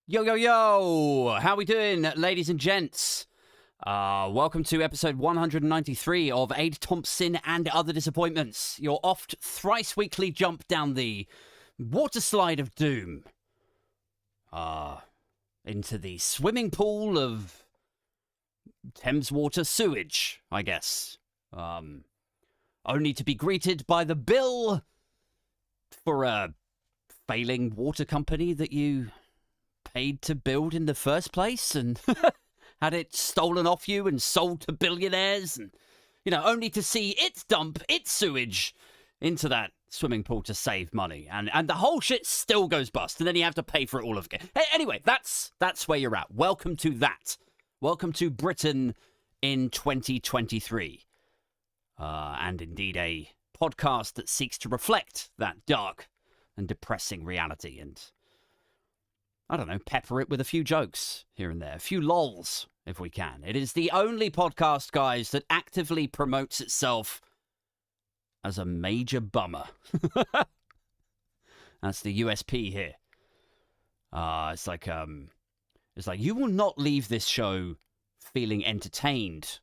Yo, yo, yo! How we doing, ladies and gents? Welcome to episode 193 of Thompsin and Other Disappointments, your oft thrice-weekly jump down the water slide of doom. Into the swimming pool of Thames water sewage, I guess. Only to be greeted by the bill for a failing water company that you paid to build in the first place and had it stolen off you and sold to billionaires and, only to see it dump its sewage into that swimming pool to save money. And the whole shit still goes bust, and then you have to pay for it all again. Anyway, that's where you're at. Welcome to that. Welcome to Britain in 2023. And indeed a podcast that seeks to reflect that dark and depressing reality and, I don't know, pepper it with a few jokes here and there, a few lols, if we can. It is the only podcast, guys, that actively promotes itself as a major bummer. That's the USP here. It's like you will not leave this show feeling entertained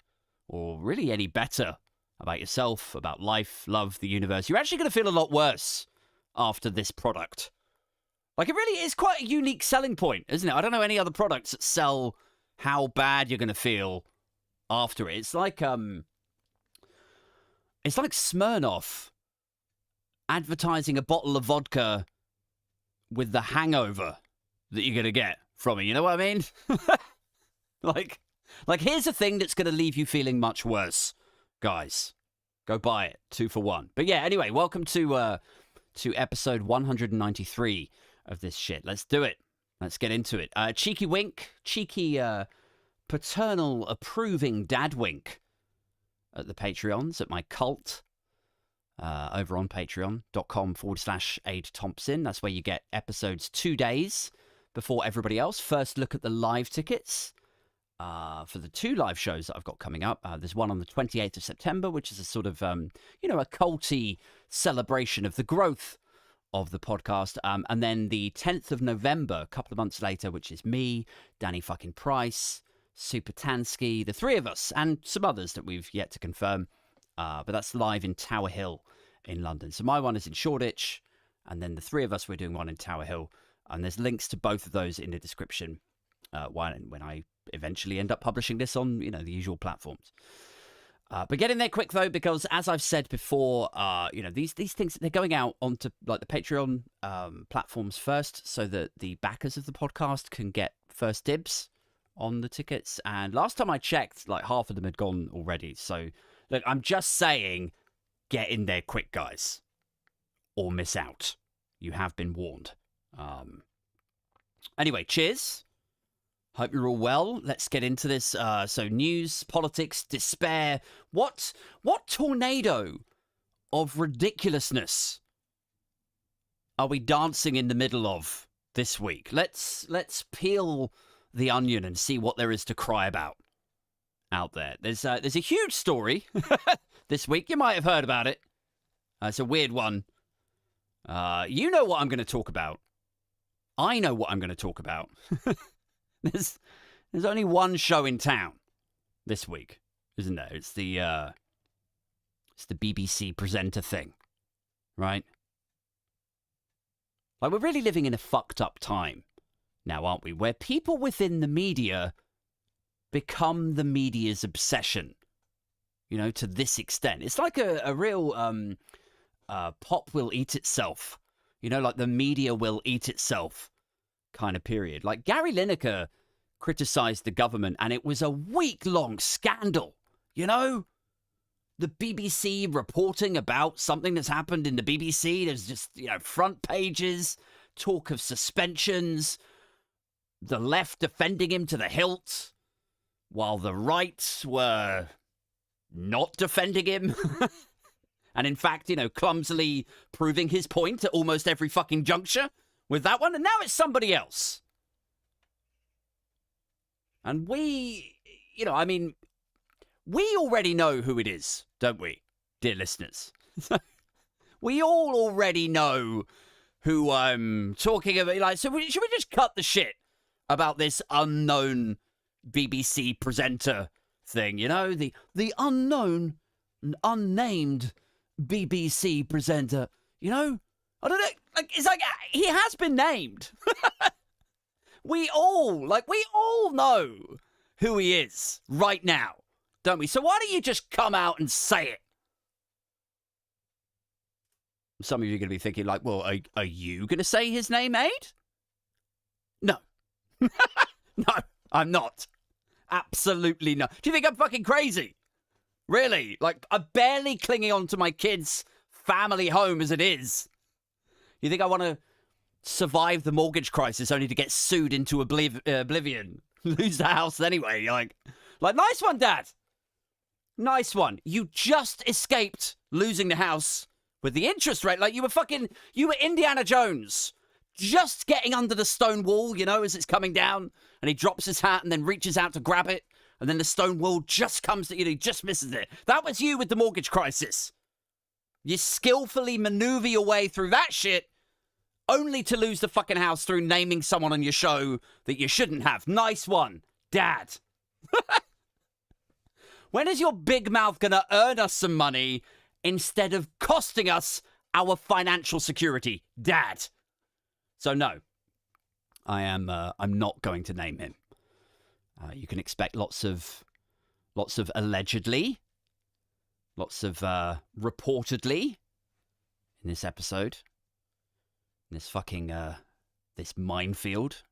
or really any better about yourself, about life, love, the universe. You're actually going to feel a lot worse after this product. Like, it really is quite a unique selling point, isn't it? I don't know any other products that sell how bad you're going to feel after it. It's like Smirnoff advertising a bottle of vodka with the hangover that you're going to get from it. You know what I mean? Like here's a thing that's going to leave you feeling much worse, guys. Go buy it, 2 for 1. But yeah, anyway, welcome to episode 193 of this shit. Let's do it. Let's get into it. Cheeky wink, cheeky paternal approving dad wink at the Patreons, at my cult, over on patreon.com/AidThompson. That's where you get episodes 2 days before everybody else. First look at the live tickets for the 2 live shows that I've got coming up. There's one on the 28th of September, which is a sort of, a culty celebration of the growth of the podcast. And then the 10th of November, a couple of months later, which is me, Danny fucking Price, Super Tansky, the 3 of us, and some others that we've yet to confirm. But that's live in Tower Hill in London. So my one is in Shoreditch, and then the 3 of us, we're doing one in Tower Hill. And there's links to both of those in the description when I eventually end up publishing this on, the usual platforms. But get in there quick, though, because as I've said before, these things, they're going out onto like the Patreon platforms first so that the backers of the podcast can get first dibs on the tickets. And last time I checked, like half of them had gone already. So look, I'm just saying, get in there quick, guys, or miss out. You have been warned. Anyway, cheers. Hope you're all well. Let's get into this. So news, politics, despair. What tornado of ridiculousness are we dancing in the middle of this week? Let's peel the onion and see what there is to cry about out there. There's a huge story this week. You might have heard about it. It's a weird one. You know what I'm going to talk about. I know what I'm going to talk about. There's only one show in town this week, isn't there? It's the BBC presenter thing, right? Like, we're really living in a fucked up time now, aren't we? Where people within the media become the media's obsession, to this extent. It's like a real pop will eat itself, like the media will eat itself kind of period. Like, Gary Lineker criticized the government and it was a week-long scandal, the BBC reporting about something that's happened in the BBC. There's just, front pages, talk of suspensions, the left defending him to the hilt, while the right were not defending him. And in fact, clumsily proving his point at almost every fucking juncture with that one. And now it's somebody else. And we already know who it is, don't we, dear listeners? We all already know who I'm talking about. Like, so should we just cut the shit about this unknown BBC presenter thing, you know? The unknown, unnamed BBC presenter, you know? I don't know. Like, it's like he has been named. We all know who he is right now, don't we? So why don't you just come out and say it? Some of you are going to be thinking, like, well, are you going to say his name, Aid? No. No, I'm not. Absolutely not. Do you think I'm fucking crazy? Really? Like, I'm barely clinging on to my kids' family home as it is. You think I want to survive the mortgage crisis only to get sued into oblivion? Lose the house anyway. Like, nice one, Dad. Nice one. You just escaped losing the house with the interest rate. Like, you were Indiana Jones. Just getting under the stone wall, you know, as it's coming down. And he drops his hat and then reaches out to grab it. And then the stone wall just comes to you. He just misses it. That was you with the mortgage crisis. You skillfully maneuver your way through that shit only to lose the fucking house through naming someone on your show that you shouldn't have. Nice one, Dad. When is your big mouth going to earn us some money instead of costing us our financial security, Dad? So no, I'm not going to name him. You can expect lots of allegedly, lots of reportedly in this episode. In this fucking this minefield,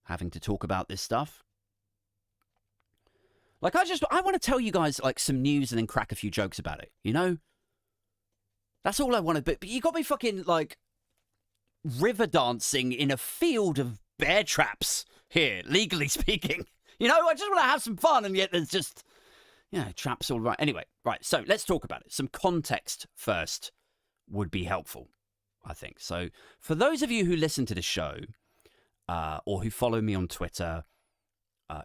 having to talk about this stuff. Like, I want to tell you guys, like, some news and then crack a few jokes about it, you know? That's all I wanted, but you got me fucking, like, river dancing in a field of bear traps here, legally speaking. You know, I just want to have some fun, and yet there's just, traps all around. Anyway, right, so let's talk about it. Some context first would be helpful, I think. So for those of you who listen to the show, or who follow me on Twitter,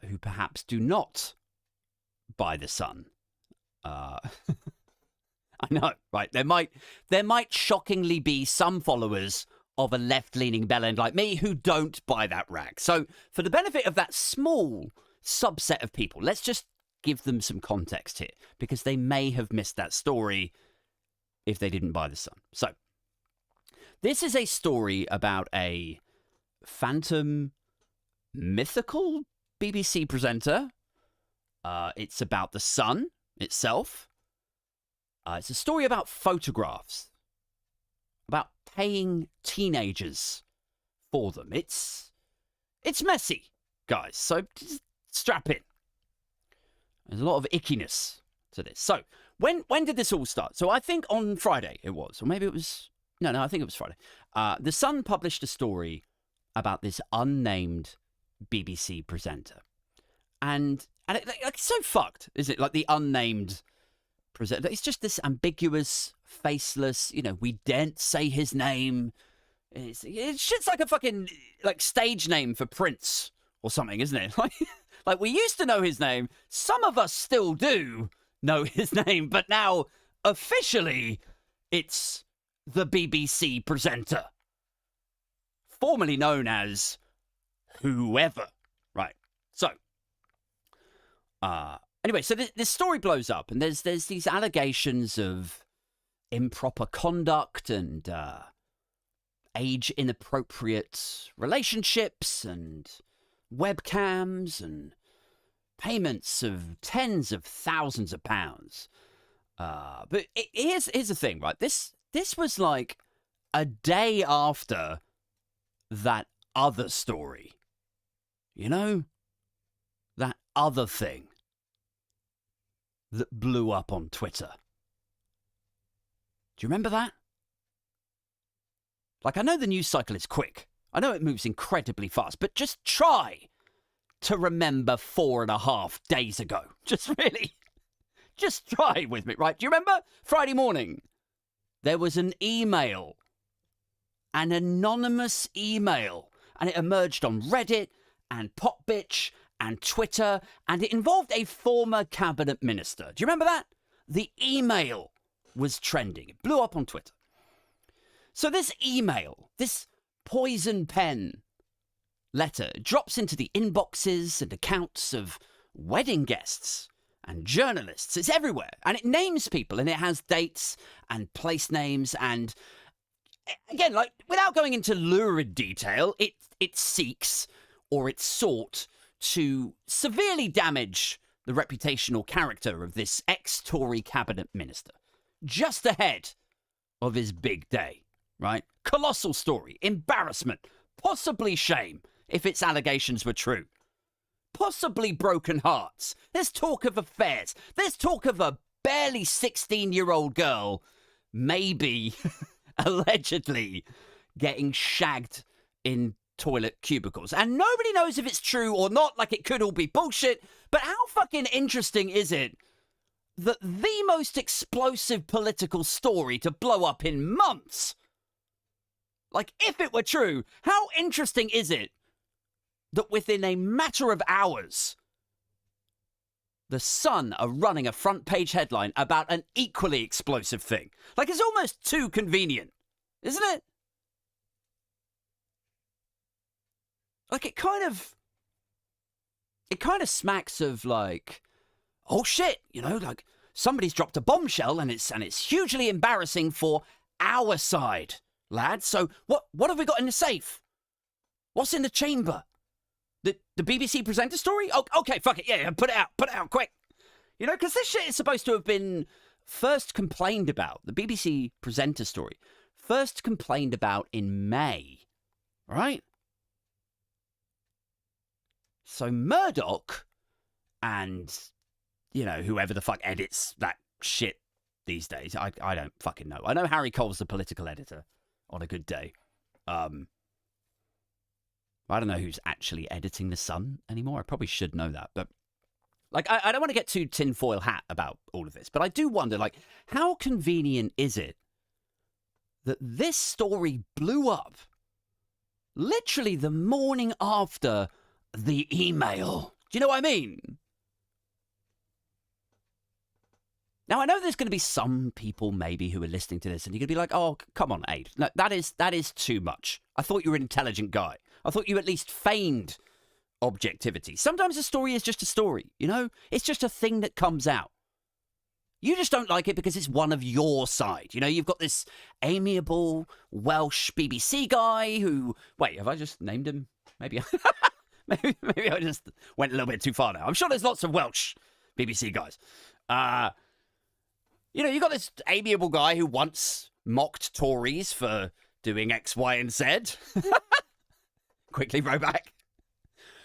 who perhaps do not buy the Sun, I know, right? There might shockingly be some followers of a left-leaning bellend like me who don't buy that rag. So for the benefit of that small subset of people, let's just give them some context here, because they may have missed that story if they didn't buy the Sun. So this is a story about a phantom mythical BBC presenter. It's about the Sun itself. It's a story about photographs, about paying teenagers for them. It's messy, guys, so just strap in. There's a lot of ickiness to this. So when did this all start? So I think on Friday it was, or maybe it was... No, I think it was Friday. The Sun published a story about this unnamed BBC presenter. And it's so fucked, is it? Like, the unnamed presenter. It's just this ambiguous, faceless, we daren't say his name. It's shit's like a fucking, like, stage name for Prince or something, isn't it? Like, we used to know his name. Some of us still do know his name, but now, officially, it's the BBC presenter, formerly known as whoever, right? So, anyway, so this story blows up, and there's these allegations of improper conduct and age inappropriate relationships and webcams and payments of tens of thousands of pounds. But here's the thing, right? This was like a day after that other story. You know? That other thing that blew up on Twitter. Do you remember that? Like, I know the news cycle is quick. I know it moves incredibly fast, but just try to remember 4.5 days ago. Just try with me, right? Do you remember Friday morning? There was an email, an anonymous email, and it emerged on Reddit and Popbitch and Twitter, and it involved a former cabinet minister. Do you remember that? The email was trending. It blew up on Twitter. So this email, this poison pen letter drops into the inboxes and accounts of wedding guests and journalists. It's everywhere. And it names people, and it has dates and place names. And again, like, without going into lurid detail, it seeks, or it sought, to severely damage the reputational character of this ex-Tory cabinet minister, just ahead of his big day, right? Colossal story, embarrassment, possibly shame, if its allegations were true. Possibly broken hearts. There's talk of affairs. There's talk of a barely 16-year-old girl, maybe, allegedly, getting shagged in toilet cubicles. And nobody knows if it's true or not, like it could all be bullshit. But how fucking interesting is it that the most explosive political story to blow up in months, like, if it were true, how interesting is it that within a matter of hours, The Sun are running a front page headline about an equally explosive thing? Like, it's almost too convenient, isn't it? Like, it kind of smacks of, like, oh shit, you know, like, somebody's dropped a bombshell and it's hugely embarrassing for our side, lads. So what have we got in the safe? What's in the chamber? The BBC presenter story? Oh, okay, fuck it, yeah, put it out, quick. You know, because this shit is supposed to have been first complained about. The BBC presenter story, first complained about in May, right? So Murdoch and, you know, whoever the fuck edits that shit these days, I don't fucking know. I know Harry Cole's the political editor on a good day. I don't know who's actually editing The Sun anymore. I probably should know that. But, like, I don't want to get too tinfoil hat about all of this. But I do wonder, like, how convenient is it that this story blew up literally the morning after the email? Do you know what I mean? Now, I know there's going to be some people maybe who are listening to this and you're going to be like, oh, come on, Aid. No, that is too much. I thought you were an intelligent guy. I thought you at least feigned objectivity. Sometimes a story is just a story, you know? It's just a thing that comes out. You just don't like it because it's one of your side. You know, you've got this amiable Welsh BBC guy who... Wait, have I just named him? Maybe maybe I just went a little bit too far now. I'm sure there's lots of Welsh BBC guys. You know, you got this amiable guy who once mocked Tories for doing X, Y, and Z. Quickly row back.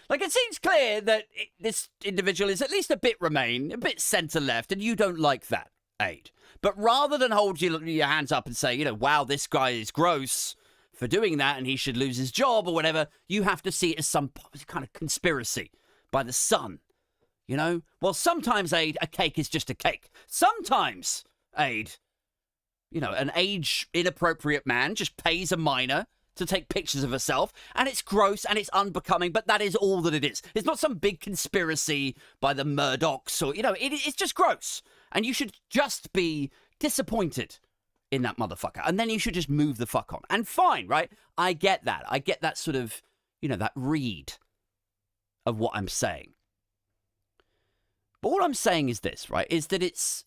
Like, it seems clear that this individual is at least a bit Remain, a bit centre-left, and you don't like that, Aid. But rather than hold your hands up and say, you know, wow, this guy is gross for doing that and he should lose his job or whatever, you have to see it as some kind of conspiracy by The Sun. You know? Well, sometimes, Aid, a cake is just a cake. Sometimes, Aid, you know, an age-inappropriate man just pays a minor to take pictures of herself, and it's gross and it's unbecoming, but that is all that it is. It's not some big conspiracy by the Murdochs or, you know, it's just gross. And you should just be disappointed in that motherfucker. And then you should just move the fuck on. And fine, right? I get that. I get that sort of, you know, that read of what I'm saying. But what I'm saying is this, right? Is that it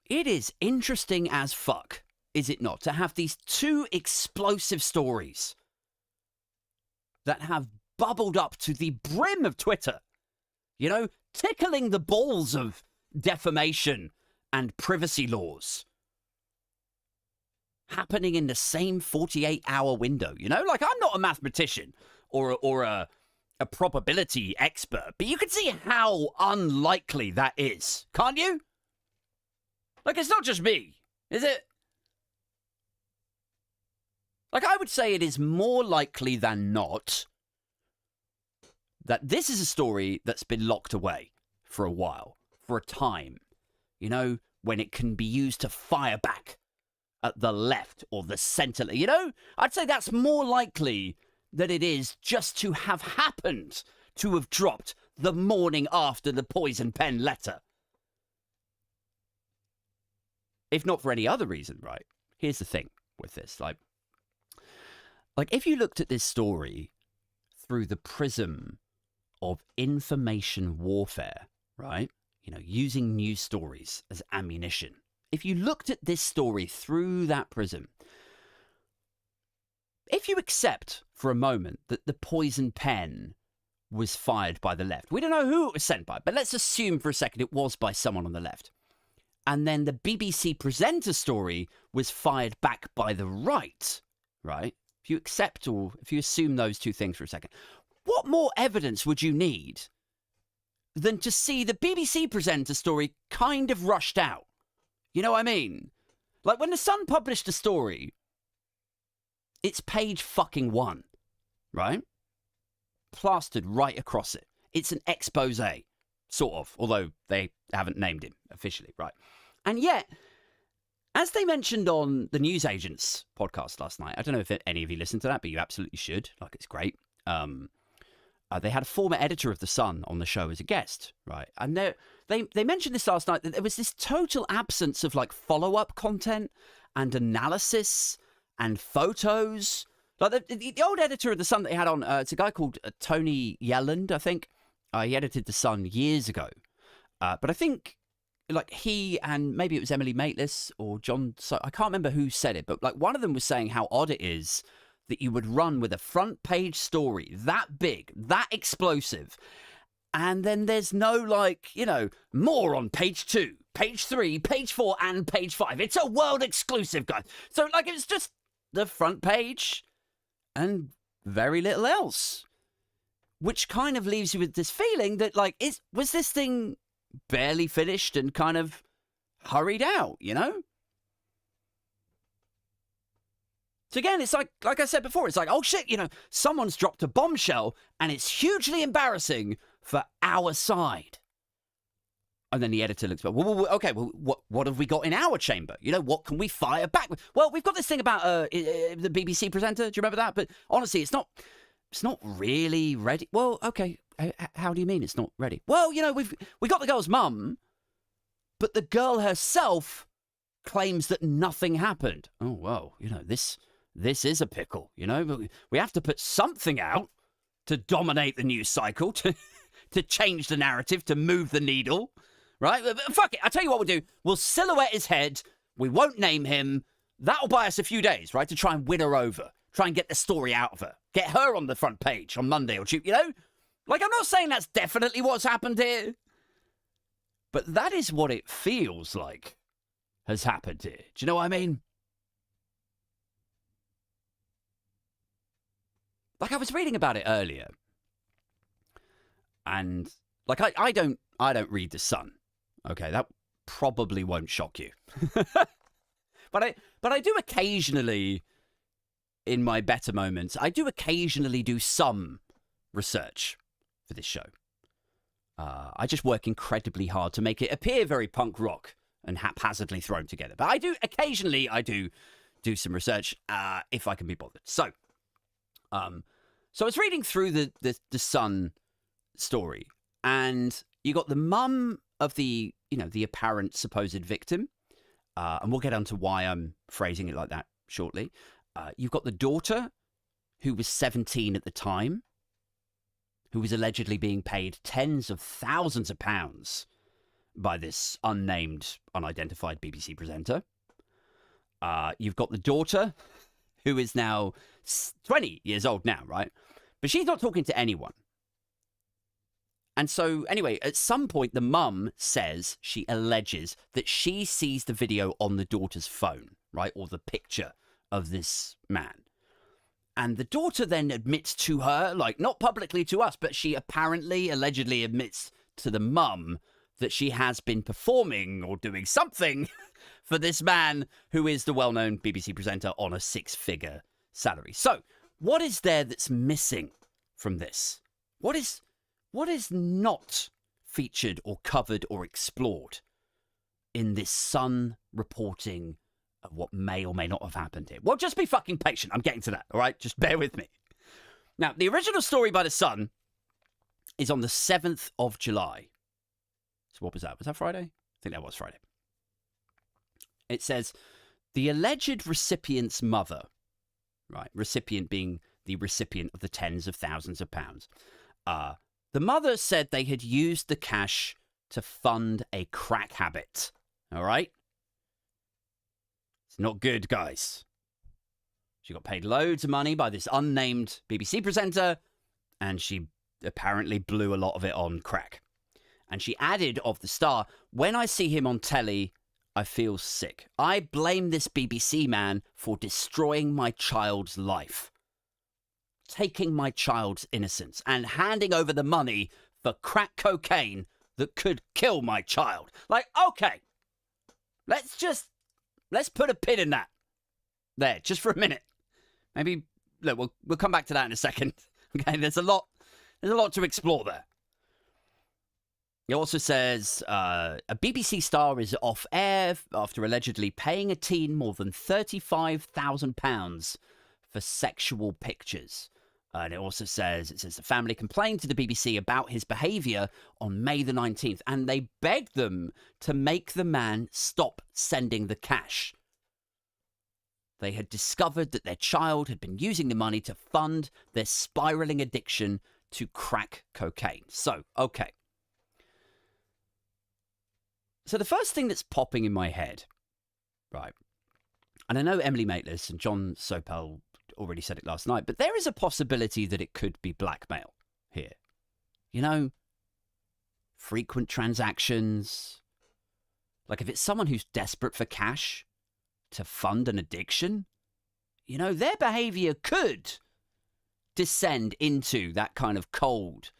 is interesting as fuck, is it not, to have these two explosive stories that have bubbled up to the brim of Twitter, you know, tickling the balls of defamation and privacy laws, happening in the same 48-hour window, you know? Like, I'm not a mathematician or a probability expert, but you can see how unlikely that is, can't you? Like, it's not just me, is it? Like, I would say it is more likely than not that this is a story that's been locked away for a while, for a time, you know, when it can be used to fire back at the left or the centre. You know, I'd say that's more likely than it is just to have happened to have dropped the morning after the poison pen letter. If not for any other reason, right? Here's the thing with this, like, if you looked at this story through the prism of information warfare, right? Using news stories as ammunition. If you looked at this story through that prism, if you accept for a moment that the poison pen was fired by the left, we don't know who it was sent by, but let's assume for a second it was by someone on the left. And then the BBC presenter story was fired back by the right, right? If you accept or if you assume those two things for a second, what more evidence would you need than to see the BBC presenter story kind of rushed out? You know what I mean? Like when the Sun published a story, it's page fucking 1, right? Plastered right across it. It's an expose, sort of, although they haven't named him officially, right? And yet, as they mentioned on the Newsagents podcast last night, I don't know if any of you listened to that, but you absolutely should. Like, it's great. They had a former editor of The Sun on the show as a guest, right? And they mentioned this last night, that there was this total absence of, like, follow-up content and analysis and photos. Like, the old editor of The Sun that they had on, it's a guy called Tony Yelland, I think. He edited The Sun years ago. But I think, like, he and maybe it was Emily Maitlis or John, so I can't remember who said it, but, like, one of them was saying how odd it is that you would run with a front page story that big, that explosive, and then there's no, like, more on page 2, page 3, page 4, and page 5. It's a world exclusive, guys. So, like, it's just the front page and very little else, which kind of leaves you with this feeling that, like, was this thing barely finished and kind of hurried out, So again, it's like I said before, it's like, oh shit, someone's dropped a bombshell and it's hugely embarrassing for our side. And then the editor looks back, okay, what have we got in our chamber? What can we fire back with? Well, we've got this thing about the BBC presenter. Do you remember that? But honestly, it's not really ready. Well, okay, how do you mean it's not ready? Well, we got the girl's mum, but the girl herself claims that nothing happened. Oh, well, this is a pickle, We have to put something out to dominate the news cycle, to change the narrative, to move the needle, right? But fuck it, I'll tell you what we'll do. We'll silhouette his head. We won't name him. That'll buy us a few days, right, to try and win her over. Try and get the story out of her. Get her on the front page on Monday or Tuesday, Like, I'm not saying that's definitely what's happened here, but that is what it feels like has happened here. Do you know what I mean? Like, I was reading about it earlier, and, like, I don't read The Sun. Okay, that probably won't shock you. But I do occasionally, in my better moments, I do occasionally do some research for this show. I just work incredibly hard to make it appear very punk rock and haphazardly thrown together. But I do do some research if I can be bothered. So I was reading through the Sun story, and you got the mum of the apparent supposed victim, and we'll get onto why I'm phrasing it like that shortly. You've got the daughter, who was 17 at the time, who was allegedly being paid tens of thousands of pounds by this unnamed, unidentified BBC presenter. You've got the daughter, who is now 20 years old now, right? But she's not talking to anyone. And so, anyway, at some point, the mum says, she alleges that she sees the video on the daughter's phone, right? Or the picture of this man. And the daughter then admits to her, like, not publicly to us, but she apparently, allegedly admits to the mum that she has been performing or doing something for this man who is the well-known BBC presenter on a 6-figure salary. So, what is there that's missing from this? What is not featured or covered or explored in this Sun reporting of what may or may not have happened here? Well, just be fucking patient. I'm getting to that, all right? Just bear with me. Now, the original story by the Sun is on the 7th of July. So what was that? Was that Friday? I think that was Friday. It says, the alleged recipient's mother, right, recipient being the recipient of the tens of thousands of pounds. The mother said they had used the cash to fund a crack habit. All right? It's not good, guys. She got paid loads of money by this unnamed BBC presenter, and she apparently blew a lot of it on crack. And she added of the Star, "When I see him on telly, I feel sick. I blame this BBC man for destroying my child's life, taking my child's innocence, and handing over the money for crack cocaine that could kill my child." Like, okay, let's put a pin in that there, just for a minute. Maybe, look, we'll come back to that in a second. Okay, there's a lot to explore there. It also says a BBC star is off air after allegedly paying a teen more than £35,000 for sexual pictures. And it also says, the family complained to the BBC about his behaviour on May the 19th, and they begged them to make the man stop sending the cash. They had discovered that their child had been using the money to fund their spiralling addiction to crack cocaine. So, okay. So the first thing that's popping in my head, right, and I know Emily Maitlis and John Sopel already said it last night, but there is a possibility that it could be blackmail here. You know, frequent transactions. Like if it's someone who's desperate for cash to fund an addiction, you know, their behavior could descend into that kind of cold,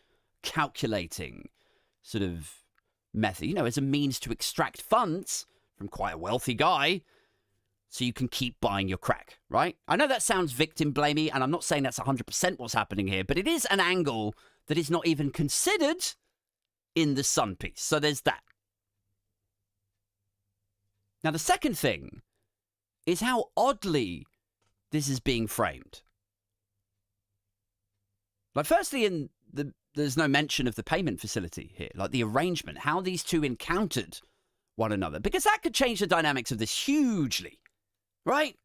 calculating sort of method, you know, as a means to extract funds from quite a wealthy guy so you can keep buying your crack, right? I know that sounds victim-blamey, and I'm not saying that's 100% what's happening here, but it is an angle that is not even considered in the Sun piece. So there's that. Now, the second thing is how oddly this is being framed. Like, firstly, there's no mention of the payment facility here, like the arrangement, how these two encountered one another, because that could change the dynamics of this hugely, right?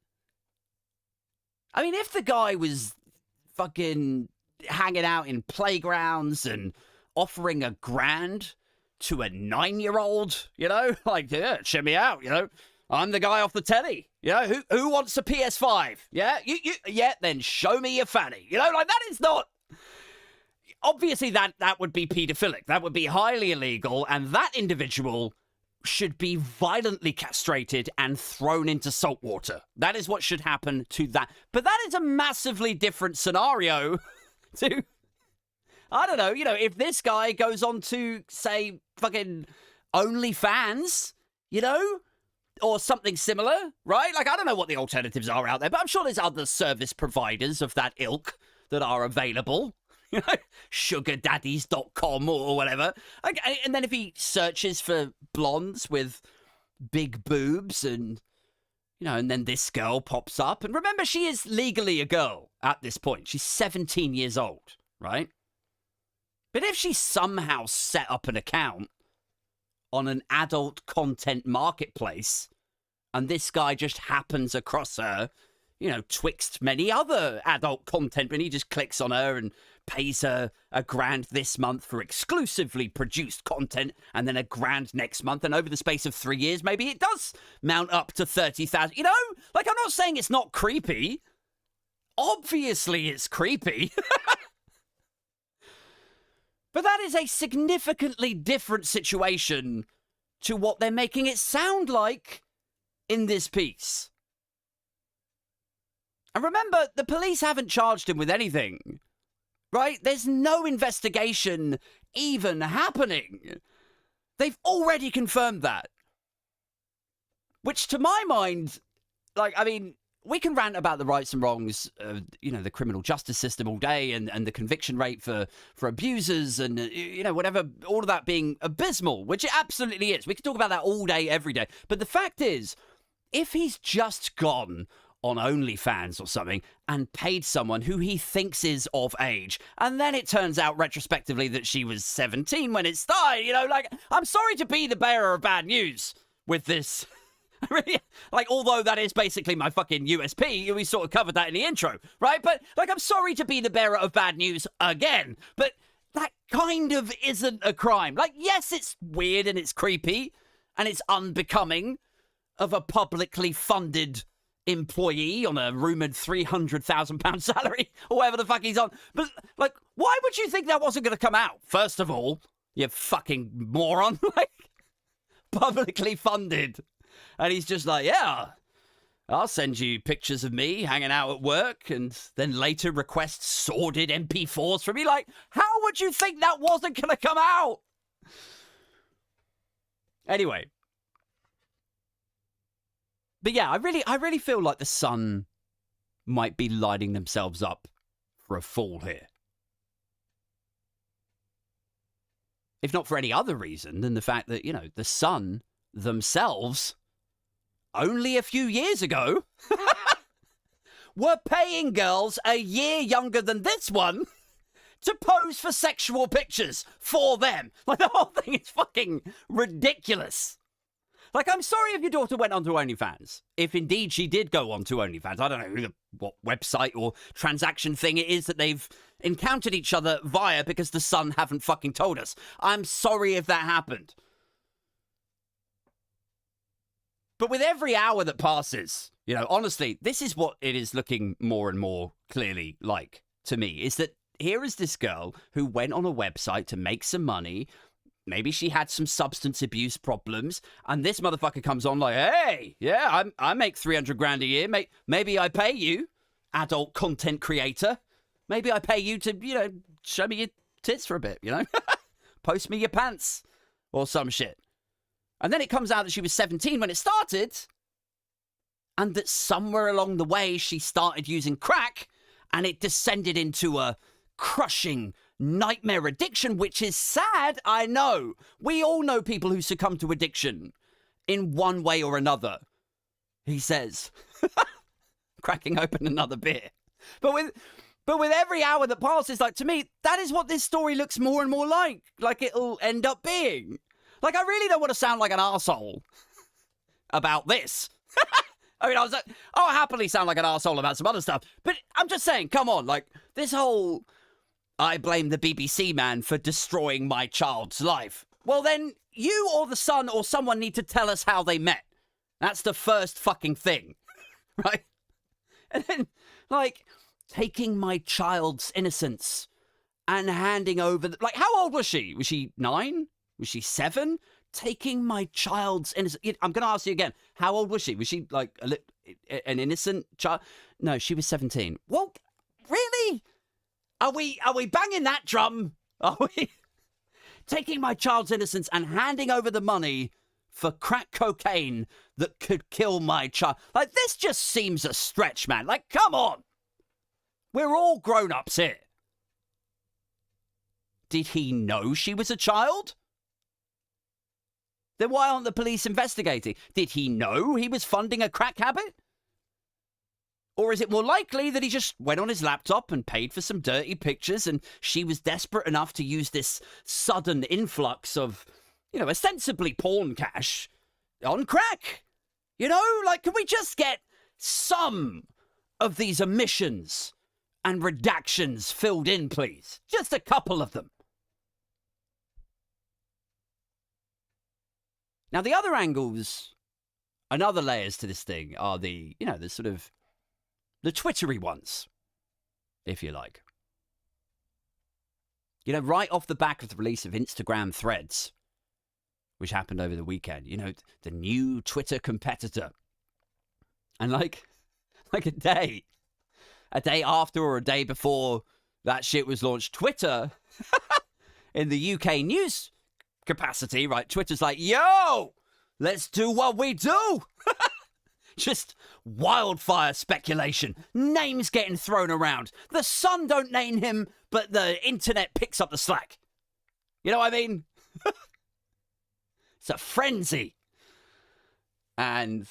I mean, if the guy was fucking hanging out in playgrounds and offering $1,000 to a 9-year-old, you know, like, yeah, check me out, you know, I'm the guy off the telly, you know, who wants a PS5? Yeah, yeah, then show me your fanny, you know, like that is not. Obviously, that would be paedophilic. That would be highly illegal, and that individual should be violently castrated and thrown into salt water. That is what should happen to that. But that is a massively different scenario to, I don't know, you know, if this guy goes on to, say, fucking OnlyFans, you know, or something similar, right? Like, I don't know what the alternatives are out there, but I'm sure there's other service providers of that ilk that are available. You know, sugardaddies.com or whatever. Okay, and then if he searches for blondes with big boobs and, you know, and then this girl pops up. And remember, she is legally a girl at this point. She's 17 years old, right? But if she somehow set up an account on an adult content marketplace and this guy just happens across her, you know, twixt many other adult content, and he just clicks on her and pays her $1,000 this month for exclusively produced content, and then $1,000 next month, and over the space of 3 years, maybe it does mount up to 30,000. You know, like, I'm not saying it's not creepy. Obviously, it's creepy. But that is a significantly different situation to what they're making it sound like in this piece. And remember, the police haven't charged him with anything, right? There's no investigation even happening. They've already confirmed that. Which, to my mind, like, I mean, we can rant about the rights and wrongs of, you know, the criminal justice system all day and the conviction rate for abusers and, you know, whatever, all of that being abysmal, which it absolutely is. We can talk about that all day, every day. But the fact is, if he's just gone on OnlyFans or something and paid someone who he thinks is of age, and then it turns out retrospectively that she was 17 when it started, you know, like, I'm sorry to be the bearer of bad news with this Like, although that is basically my fucking USP, we sort of covered that in the intro, right? But, like, I'm sorry to be the bearer of bad news again, but that kind of isn't a crime. Like, yes, it's weird and it's creepy and it's unbecoming of a publicly funded employee on a rumoured £300,000 salary or whatever the fuck he's on. But, like, why would you think that wasn't going to come out? First of all, you fucking moron. Like, publicly funded. And he's just like, yeah, I'll send you pictures of me hanging out at work and then later request sordid MP4s from me. Like, how would you think that wasn't going to come out? Anyway. But yeah, I really feel like the Sun might be lining themselves up for a fall here. If not for any other reason than the fact that, you know, the Sun themselves, only a few years ago, were paying girls a year younger than this one to pose for sexual pictures for them. Like, the whole thing is fucking ridiculous. Like, I'm sorry if your daughter went onto OnlyFans. If indeed she did go onto OnlyFans. I don't know what website or transaction thing it is that they've encountered each other via because the Sun haven't fucking told us. I'm sorry if that happened. But with every hour that passes, you know, honestly, this is what it is looking more and more clearly like to me, is that here is this girl who went on a website to make some money. Maybe she had some substance abuse problems, and this motherfucker comes on like, hey, yeah, I make 300 grand a year. Maybe I pay you, adult content creator. Maybe I pay you to, you know, show me your tits for a bit, you know? Post me your pants or some shit. And then it comes out that she was 17 when it started, and that somewhere along the way she started using crack, and it descended into a crushing nightmare addiction, which is sad, I know. We all know people who succumb to addiction in one way or another, he says, cracking open another beer. But with every hour that passes, like, to me, that is what this story looks more and more like it'll end up being. Like, I really don't want to sound like an arsehole about this. I mean, I'll happily sound like an arsehole about some other stuff, but I'm just saying, come on, like, this whole I blame the BBC man for destroying my child's life. Well, then you or the Sun or someone need to tell us how they met. That's the first fucking thing, right? And then, like, taking my child's innocence and handing over... Like, how old was she? Was she 9? Was she 7? Taking my child's innocence... I'm going to ask you again. How old was she? Was she, like, an innocent child? No, she was 17. Well, really? Are we banging that drum? Are we taking my child's innocence and handing over the money for crack cocaine that could kill my child? Like, this just seems a stretch, man. Like, come on. We're all grown-ups here. Did he know she was a child? Then why aren't the police investigating? Did he know he was funding a crack habit? Or is it more likely that he just went on his laptop and paid for some dirty pictures and she was desperate enough to use this sudden influx of, you know, ostensibly porn cash on crack? You know, like, can we just get some of these omissions and redactions filled in, please? Just a couple of them. Now, the other angles and other layers to this thing are the, you know, the sort of the Twittery ones, if you like. You know, right off the back of the release of Instagram Threads, which happened over the weekend, you know, the new Twitter competitor. And like a day after or a day before that shit was launched, Twitter, in the UK news capacity, right, Twitter's like, yo, let's do what we do. Just wildfire speculation. Names getting thrown around. The Sun don't name him, but the internet picks up the slack. You know what I mean? It's a frenzy. And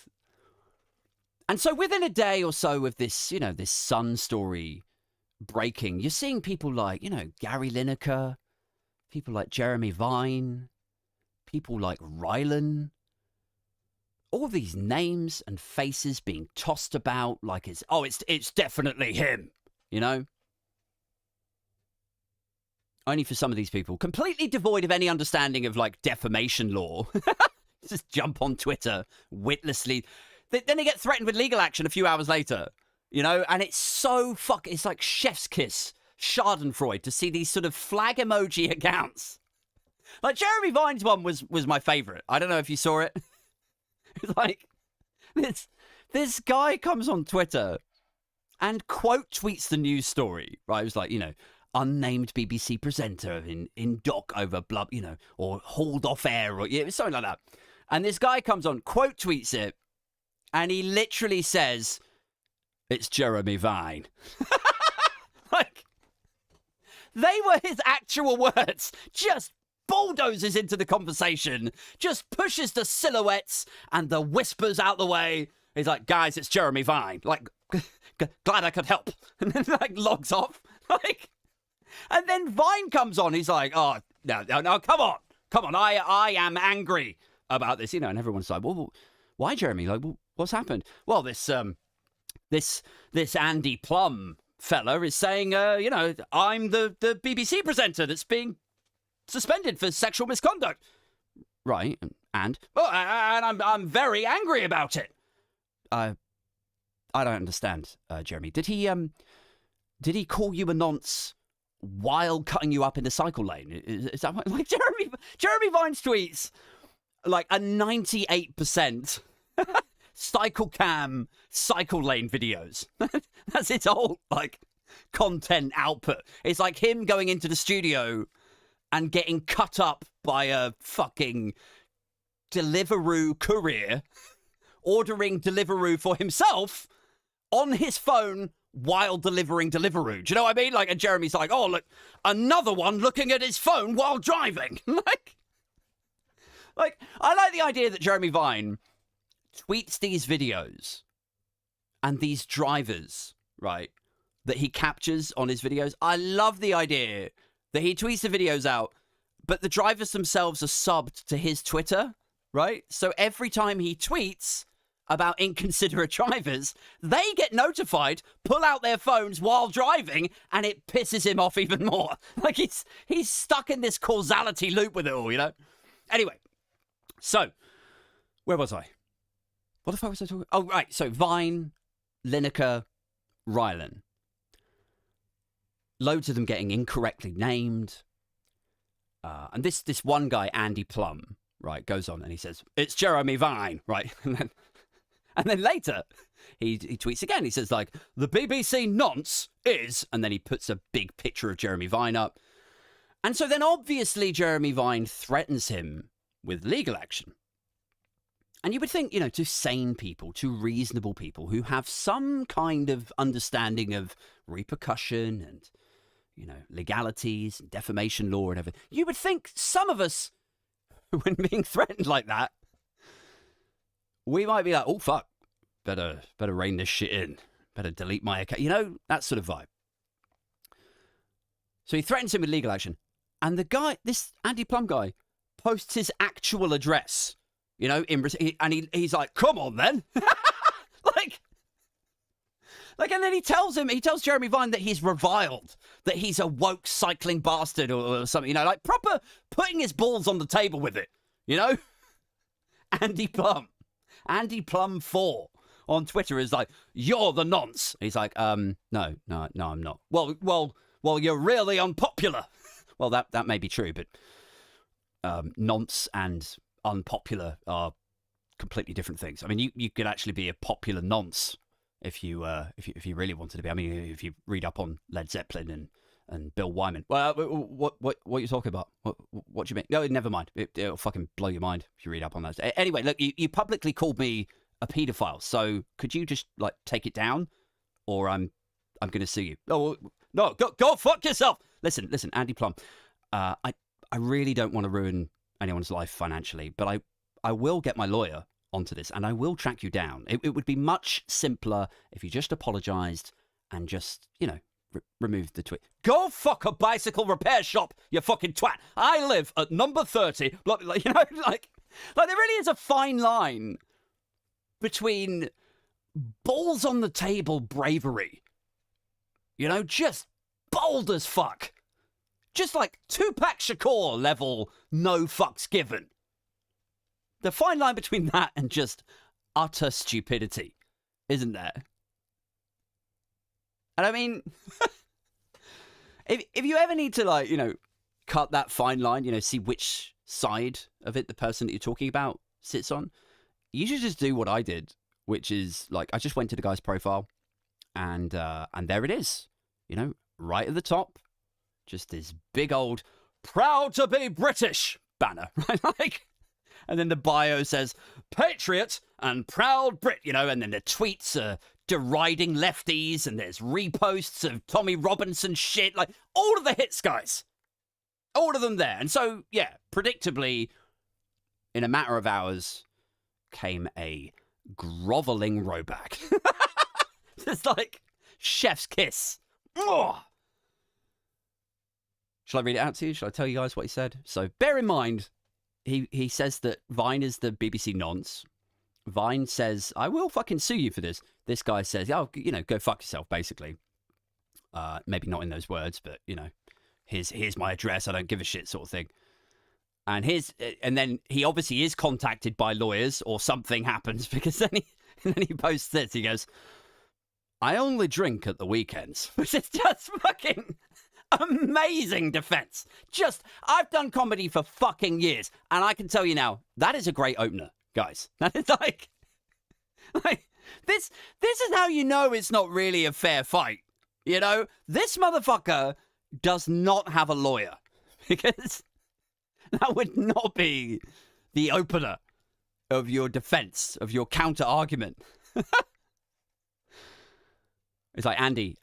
so within a day or so of this, you know, this Sun story breaking, you're seeing people like, you know, Gary Lineker, people like Jeremy Vine, people like Rylan, all these names and faces being tossed about like it's definitely him, you know? Only for some of these people, completely devoid of any understanding of, like, defamation law, just jump on Twitter witlessly. Then they get threatened with legal action a few hours later, you know? And it's so it's like chef's kiss, schadenfreude, to see these sort of flag emoji accounts. Like, Jeremy Vine's one was my favorite. I don't know if you saw it. It's like, this guy comes on Twitter and quote tweets the news story, right? It was like, you know, unnamed BBC presenter in dock over blood, you know, or hauled off air, or something like that. And this guy comes on, quote tweets it, and he literally says, "It's Jeremy Vine." Like, they were his actual words. Just bulldozes into the conversation, just pushes the silhouettes and the whispers out the way. He's like, "Guys, it's Jeremy Vine. Like, glad I could help." And then, like, logs off. Like, and then Vine comes on. He's like, "Oh, no, come on. I am angry about this," you know. And everyone's like, "Well, why, Jeremy? Like, what's happened?" "Well, this Andy Plum fella is saying, you know, I'm the BBC presenter that's being suspended for sexual misconduct." "Right, and I'm very angry about it." I don't understand, Jeremy. Did he call you a nonce while cutting you up in the cycle lane? Is that what, like, Jeremy Vine's tweets, like, a 98% cycle cam, cycle lane videos. That's its whole, like, content output. It's like him going into the studio and getting cut up by a fucking Deliveroo courier, ordering Deliveroo for himself on his phone while delivering Deliveroo. Do you know what I mean? Like, and Jeremy's like, "Oh, look, another one looking at his phone while driving." like, I like the idea that Jeremy Vine tweets these videos and these drivers, right, that he captures on his videos. I love the idea that he tweets the videos out, but the drivers themselves are subbed to his Twitter, right? So every time he tweets about inconsiderate drivers, they get notified, pull out their phones while driving, and it pisses him off even more. Like, he's stuck in this causality loop with it all, you know? Anyway, so, where was I? What the fuck was I talking about? Oh, right, so Vine, Lineker, Rylan. Loads of them getting incorrectly named. And this one guy, Andy Plum, right, goes on and he says, "It's Jeremy Vine," right? And then later, he tweets again. He says, like, "The BBC nonce is," and then he puts a big picture of Jeremy Vine up. And so then obviously Jeremy Vine threatens him with legal action. And you would think, you know, to sane people, to reasonable people who have some kind of understanding of repercussion and, you know, legalities, and defamation law and everything, you would think some of us, when being threatened like that, we might be like, "Oh, fuck, better rein this shit in. Better delete my account." You know, that sort of vibe. So he threatens him with legal action. And the guy, this Andy Plum guy, posts his actual address, you know, and he's like, "Come on, then." Like, and then he tells Jeremy Vine that he's reviled, that he's a woke cycling bastard or something, you know, like, proper putting his balls on the table with it, you know? Andy Plum 4 on Twitter is like, "You're the nonce." He's like, no, I'm not." Well, you're really unpopular." Well, that may be true, but nonce and unpopular are completely different things. I mean, you could actually be a popular nonce if you really wanted to be. I mean, if you read up on Led Zeppelin and Bill Wyman. Well, what are you talking about? What do you mean? No, never mind. It'll fucking blow your mind if you read up on that. Anyway, look, you publicly called me a paedophile, so could you just, like, take it down, or I'm going to sue you. No, go fuck yourself. Listen, Andy Plum. I really don't want to ruin anyone's life financially, but I will get my lawyer onto this, and I will track you down. It would be much simpler if you just apologized and just, you know, remove the tweet. Go fuck a bicycle repair shop, you fucking twat. I live at number 30. You know, like there really is a fine line between balls on the table bravery, just bold as fuck. Just like Tupac Shakur level, no fucks given. The fine line between that and just utter stupidity, isn't there? And I mean, if you ever need to, cut that fine line, see which side of it the person that you're talking about sits on, you should just do what I did, which is, I just went to the guy's profile, and there it is, right at the top, just this big old proud to be British banner, right? And then the bio says patriot and proud Brit, and then the tweets are deriding lefties, and there's reposts of Tommy Robinson shit, all of the hits, guys. All of them there. And so, yeah, predictably, in a matter of hours, came a groveling rowback. It's like chef's kiss. Oh. Shall I read it out to you? Shall I tell you guys what he said? So bear in mind, he says that Vine is the BBC nonce. Vine says, I will fucking sue you for this. This guy says, oh, go fuck yourself, basically. Maybe not in those words, but, here's my address, I don't give a shit sort of thing. And then he obviously is contacted by lawyers, or something happens, because then he posts this. He goes, I only drink at the weekends, which is just fucking amazing defense. I've done comedy for fucking years, and I can tell you now, that is a great opener, guys. That is like this is how you know it's not really a fair fight. This motherfucker does not have a lawyer, because that would not be the opener of your defense, of your counter argument. It's like, Andy,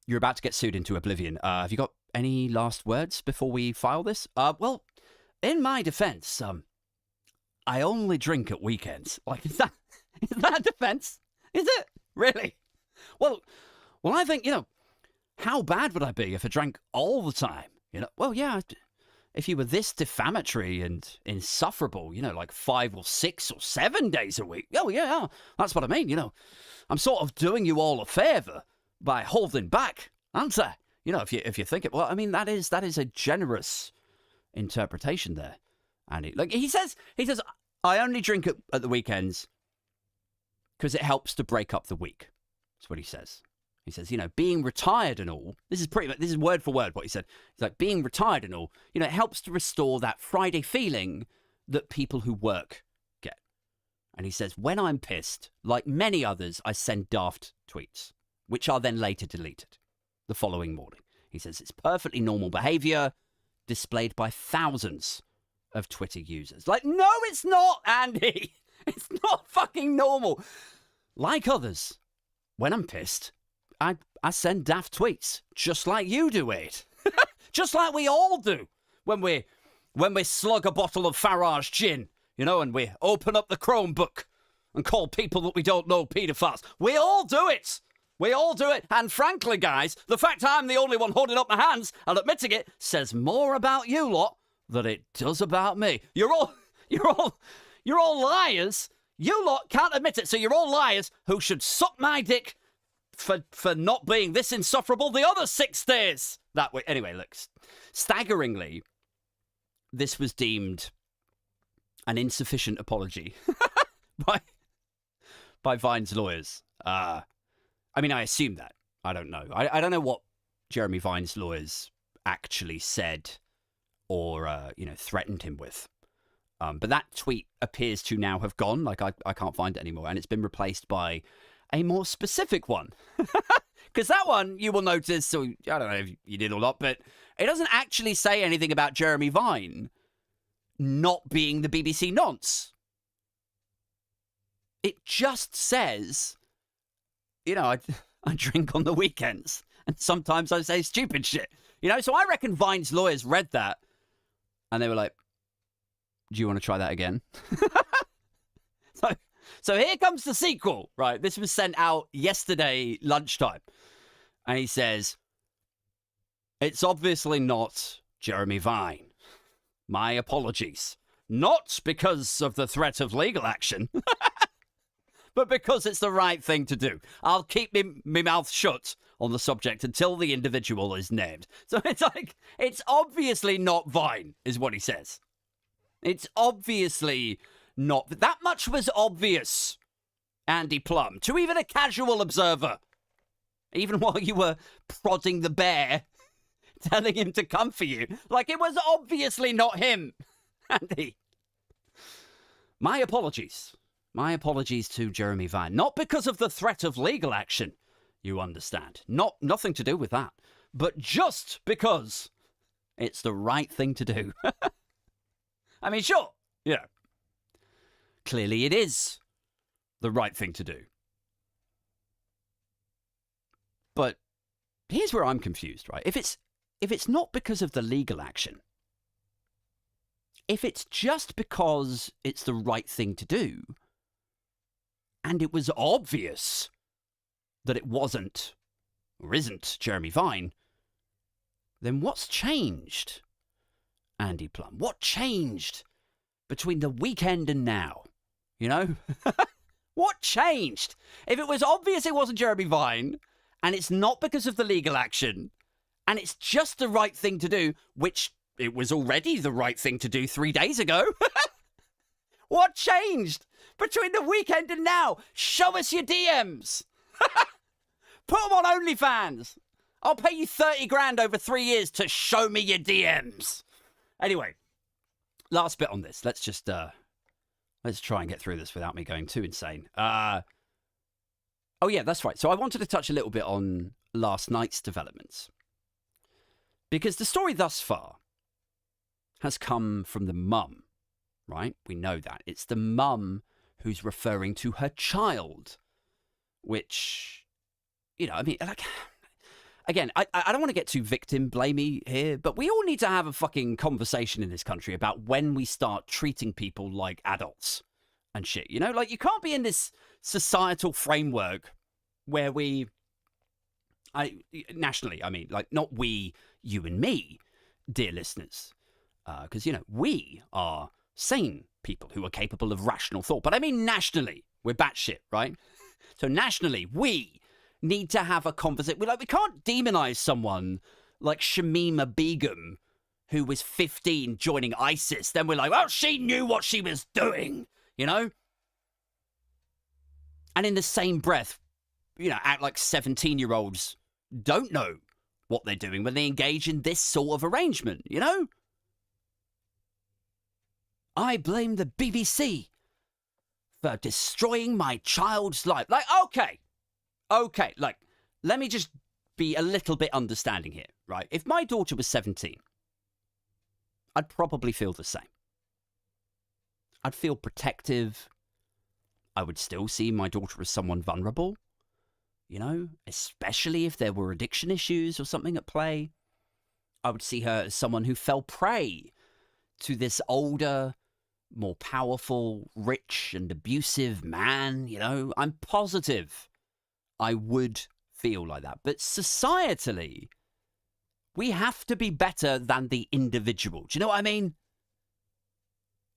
you're about to get sued into oblivion. Have you got any last words before we file this? Well, in my defense, I only drink at weekends. Is that a defense? Is it? Really? Well, I think, how bad would I be if I drank all the time? Well, yeah, if you were this defamatory and insufferable, 5 or 6 or 7 days a week. Oh, yeah, that's what I mean, I'm sort of doing you all a favour by holding back, aren't I? If you think it, well, I mean, that is a generous interpretation there. And he says, I only drink at the weekends because it helps to break up the week. That's what he says. He says, being retired and all, this is word for word what he said. He's like, being retired and all, it helps to restore that Friday feeling that people who work get. And he says, when I'm pissed, like many others, I send daft tweets, which are then later deleted the following morning. He says, it's perfectly normal behavior displayed by thousands of Twitter users. No, it's not, Andy. It's not fucking normal. Like others, when I'm pissed, I send daft tweets, just like you do, Wade. Just like we all do when we slug a bottle of Farage gin, and we open up the Chromebook and call people that we don't know paedophiles. We all do it. We all do it. And frankly, guys, the fact I'm the only one holding up my hands and admitting it says more about you lot than it does about me. You're all liars. You lot can't admit it, so you're all liars who should suck my dick for not being this insufferable the other 6 days. That way. Anyway, look, staggeringly, this was deemed an insufficient apology by Vine's lawyers. I mean, I assume that. I don't know. I don't know what Jeremy Vine's lawyers actually said or, threatened him with. But that tweet appears to now have gone. I can't find it anymore. And it's been replaced by a more specific one. Because that one, you will notice, so I don't know if you did or not, but it doesn't actually say anything about Jeremy Vine not being the BBC nonce. It just says, I drink on the weekends, and sometimes I say stupid shit. So I reckon Vine's lawyers read that, and they were like, do you want to try that again? So here comes the sequel, right? This was sent out yesterday lunchtime. And he says, it's obviously not Jeremy Vine. My apologies. Not because of the threat of legal action. but because it's the right thing to do. I'll keep me mouth shut on the subject until the individual is named. So it's like, it's obviously not Vine, is what he says. It's obviously not. That much was obvious, Andy Plum, to even a casual observer. Even while you were prodding the bear, telling him to come for you. Like, it was obviously not him, Andy. My apologies. My apologies to Jeremy Vine. Not because of the threat of legal action, you understand. Nothing to do with that. But just because it's the right thing to do. I mean, sure, you know. Clearly it is the right thing to do. But here's where I'm confused, right? If it's not because of the legal action, if it's just because it's the right thing to do, and it was obvious that it wasn't or isn't Jeremy Vine, then what's changed, Andy Plum? What changed between the weekend and now? You know? What changed? If it was obvious it wasn't Jeremy Vine, and it's not because of the legal action, and it's just the right thing to do, which it was already the right thing to do 3 days ago. What changed between the weekend and now? Show us your DMs. Put them on OnlyFans. I'll pay you 30 grand over 3 years to show me your DMs. Anyway, last bit on this. Let's just, let's try and get through this without me going too insane. Oh, yeah, that's right. So I wanted to touch a little bit on last night's developments. Because the story thus far has come from the mum, right? We know that. It's the mum who's referring to her child, which, you know, I mean, like, again, I don't want to get too victim blamey here, but we all need to have a fucking conversation in this country about when we start treating people like adults and shit, you know? Like, you can't be in this societal framework where nationally, I mean, like, not we, you and me, dear listeners, because, you know, we are sane people who are capable of rational thought. But I mean, nationally, we're batshit, right? So nationally, we need to have a conversation. We can't demonize someone like Shamima Begum, who was 15 joining ISIS. Then we're like, well, she knew what she was doing, you know? And in the same breath, you know, act like 17-year-olds don't know what they're doing when they engage in this sort of arrangement, you know? I blame the BBC for destroying my child's life. Like, okay, like, let me just be a little bit understanding here, right? If my daughter was 17, I'd probably feel the same. I'd feel protective. I would still see my daughter as someone vulnerable, you know, especially if there were addiction issues or something at play. I would see her as someone who fell prey to this older, more powerful, rich and abusive man, you know. I'm positive I would feel like that. But societally, we have to be better than the individual. Do you know what I mean?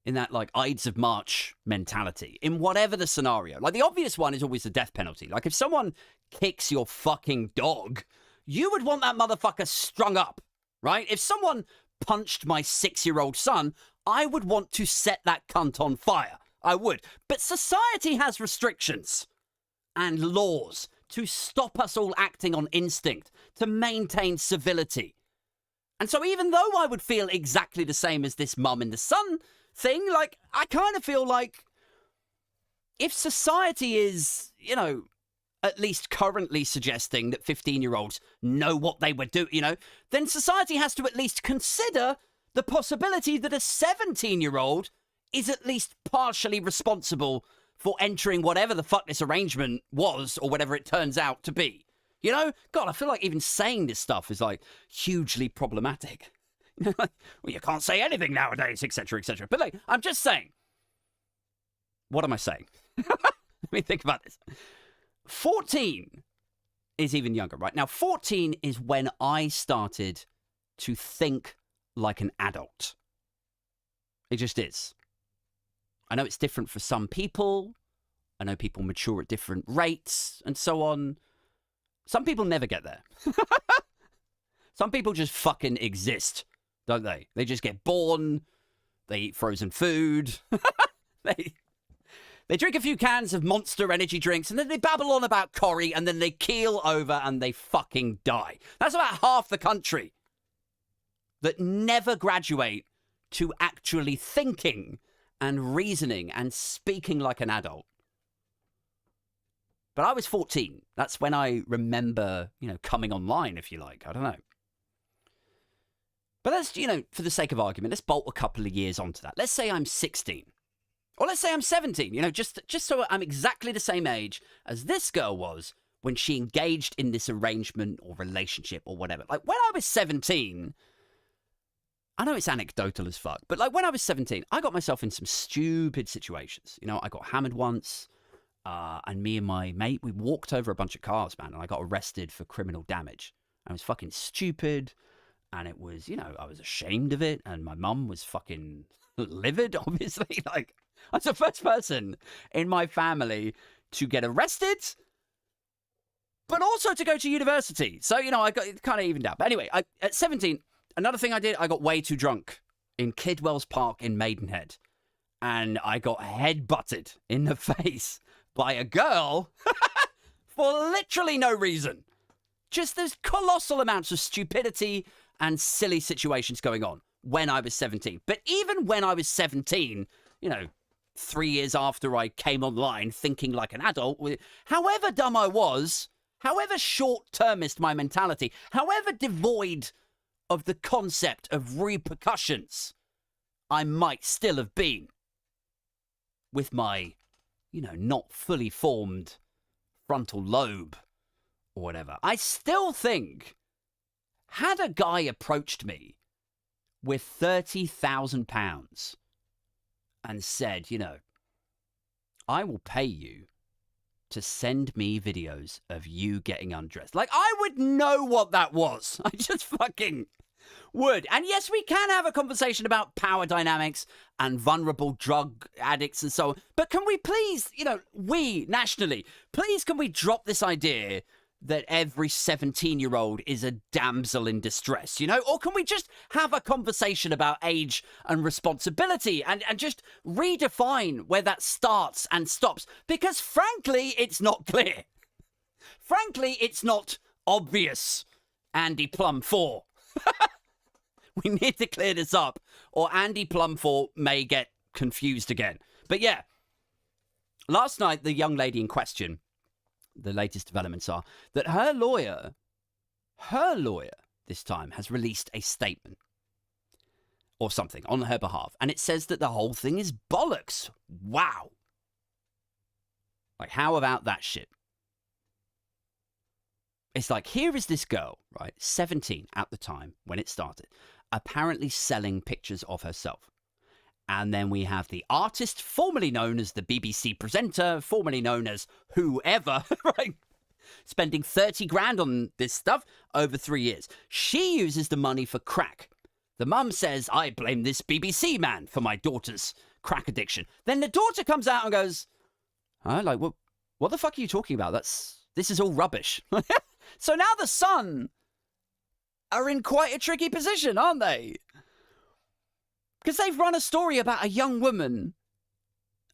In that, like, Ides of March mentality, in whatever the scenario. Like, the obvious one is always the death penalty. Like, if someone kicks your fucking dog, you would want that motherfucker strung up, right? If someone punched my 6-year-old son, I would want to set that cunt on fire. I would. But society has restrictions and laws to stop us all acting on instinct, to maintain civility. And so even though I would feel exactly the same as this mum and the son thing, like, I kind of feel like if society is, you know, at least currently suggesting that 15-year-olds know what they would do, you know, then society has to at least consider the possibility that a 17-year-old is at least partially responsible for entering whatever the fuck this arrangement was or whatever it turns out to be. You know? God, I feel like even saying this stuff is, like, hugely problematic. Well, you can't say anything nowadays, etc., etc. But, like, I'm just saying. What am I saying? Let me think about this. 14 is even younger, right? Now, 14 is when I started to think like an adult. It just is. I know it's different for some people. I know people mature at different rates and so on. Some people never get there. Some people just fucking exist, don't they? They just get born. They eat frozen food. They drink a few cans of Monster energy drinks, and then they babble on about Corrie, and then they keel over and they fucking die. That's about half the country that never graduate to actually thinking and reasoning and speaking like an adult. But I was 14. That's when I remember, coming online, if you like. I don't know. But let's, for the sake of argument, let's bolt a couple of years onto that. Let's say I'm 16. Or let's say I'm 17, just so I'm exactly the same age as this girl was when she engaged in this arrangement or relationship or whatever. Like, when I was 17, I know it's anecdotal as fuck, but like when I was 17, I got myself in some stupid situations. I got hammered once, and me and my mate, we walked over a bunch of cars, man, and I got arrested for criminal damage. I was fucking stupid, and it was, I was ashamed of it, and my mum was fucking livid, obviously. Like, I was the first person in my family to get arrested, but also to go to university. So, I got it kind of evened out. But anyway, at 17, another thing I did, I got way too drunk in Kidwells Park in Maidenhead. And I got headbutted in the face by a girl for literally no reason. Just there's colossal amounts of stupidity and silly situations going on when I was 17. But even when I was 17, 3 years after I came online thinking like an adult, however dumb I was, however short-termist my mentality, however devoid of the concept of repercussions I might still have been with my, not fully formed frontal lobe or whatever. I still think, had a guy approached me with £30,000 and said, I will pay you to send me videos of you getting undressed. Like, I would know what that was. I just fucking would. And yes, we can have a conversation about power dynamics and vulnerable drug addicts and so on. But can we please, we nationally, please can we drop this idea that every 17-year-old is a damsel in distress, Or can we just have a conversation about age and responsibility and just redefine where that starts and stops? Because frankly, it's not clear. Frankly, it's not obvious, Andy Plum 4. We need to clear this up, or Andy Plum 4 may get confused again. But yeah, last night, the young lady in question, the latest developments are that her lawyer this time has released a statement or something on her behalf. And it says that the whole thing is bollocks. Wow. Like, how about that shit? It's like, here is this girl, right? 17 at the time when it started, apparently selling pictures of herself. And then we have the artist, formerly known as the BBC presenter, formerly known as whoever, right? Spending 30 grand on this stuff over 3 years. She uses the money for crack. The mum says, I blame this BBC man for my daughter's crack addiction. Then the daughter comes out and goes, what the fuck are you talking about? This is all rubbish. So now the son are in quite a tricky position, aren't they? Because they've run a story about a young woman,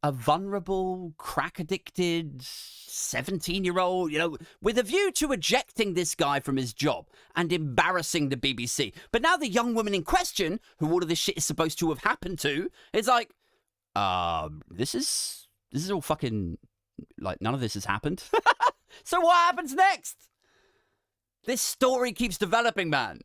a vulnerable, crack-addicted 17-year-old, with a view to ejecting this guy from his job and embarrassing the BBC. But now the young woman in question, who all of this shit is supposed to have happened to, is like, this is all fucking, like, none of this has happened. So what happens next? This story keeps developing, man.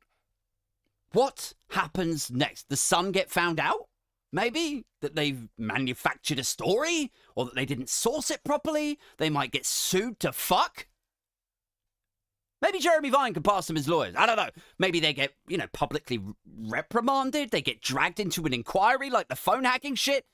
What happens next? The son get found out? Maybe that they've manufactured a story, or that they didn't source it properly. They might get sued to fuck. Maybe Jeremy Vine can pass them as lawyers. I don't know. Maybe they get, publicly reprimanded. They get dragged into an inquiry like the phone hacking shit.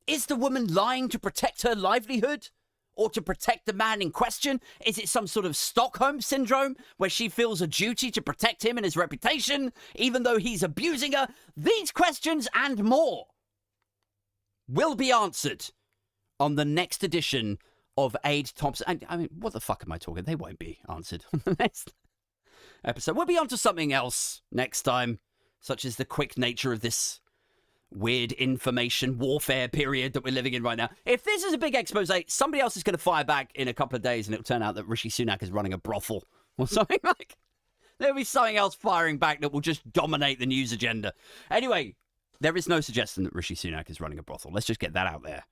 Is the woman lying to protect her livelihood? Or to protect the man in question? Is it some sort of Stockholm syndrome where she feels a duty to protect him and his reputation, even though he's abusing her? These questions and more will be answered on the next edition of Aid Thompson. I mean, what the fuck am I talking? They won't be answered on the next episode. We'll be on to something else next time, such as the quick nature of this weird information warfare period that we're living in right now. If this is a big expose, somebody else is going to fire back in a couple of days and it'll turn out that Rishi Sunak is running a brothel or something like. There'll be something else firing back that will just dominate the news agenda. Anyway, there is no suggestion that Rishi Sunak is running a brothel. Let's just get that out there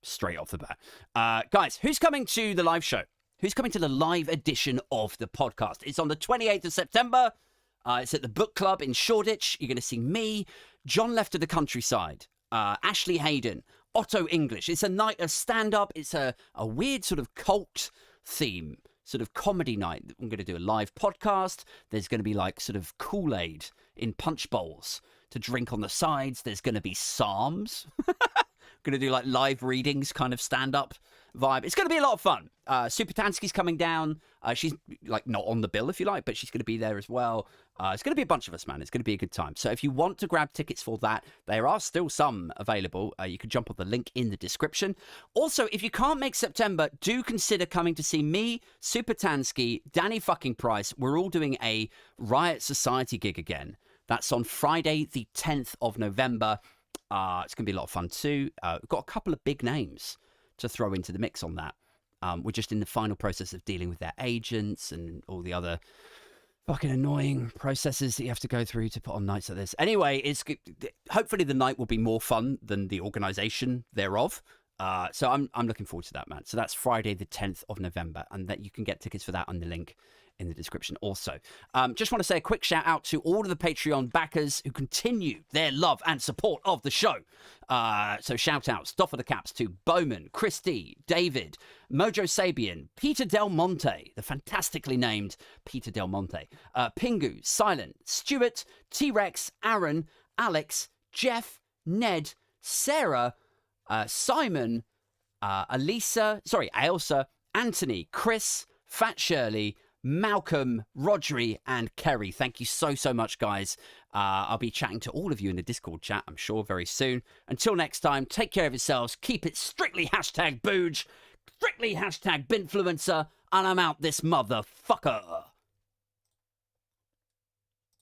straight off the bat. Guys, who's coming to the live show? Who's coming to the live edition of the podcast? It's on the 28th of September. It's at the book club in Shoreditch. You're going to see me, John Left of the Countryside, Ashley Hayden, Otto English. It's a night of stand-up. It's a weird sort of cult theme, sort of comedy night. I'm going to do a live podcast. There's going to be like sort of Kool-Aid in punch bowls to drink on the sides. There's going to be psalms. Going to do like live readings, kind of stand-up vibe. It's going to be a lot of fun. Super Tansky's coming down. She's like not on the bill, if you like, but she's going to be there as well. It's going to be a bunch of us, man. It's going to be a good time. So if you want to grab tickets for that, there are still some available. You can jump on the link in the description. Also, if you can't make September, do consider coming to see me, Super Tansky, Danny fucking Price. We're all doing a Riot Society gig again. That's on Friday, the 10th of November. It's going to be a lot of fun too. We've got a couple of big names to throw into the mix on that. We're just in the final process of dealing with their agents and all the other fucking annoying processes that you have to go through to put on nights like this. Anyway, hopefully the night will be more fun than the organisation thereof. So I'm looking forward to that, man. So that's Friday the 10th of November, and that you can get tickets for that on the link in the description also. Just want to say a quick shout out to all of the Patreon backers who continue their love and support of the show. So shout outs, Doff of the Caps to Bowman, Christy, David, Mojo Sabian, Peter Del Monte, the fantastically named Peter Del Monte, Pingu, Silent, Stuart, T-Rex, Aaron, Alex, Jeff, Ned, Sarah, Simon, Ailsa, Anthony, Chris, Fat Shirley, Malcolm, Rodri, and Kerry. Thank you so much, guys. I'll be chatting to all of you in the Discord chat, I'm sure, very soon. Until next time, take care of yourselves. Keep it strictly #Booge, strictly #Binfluencer, and I'm out this motherfucker.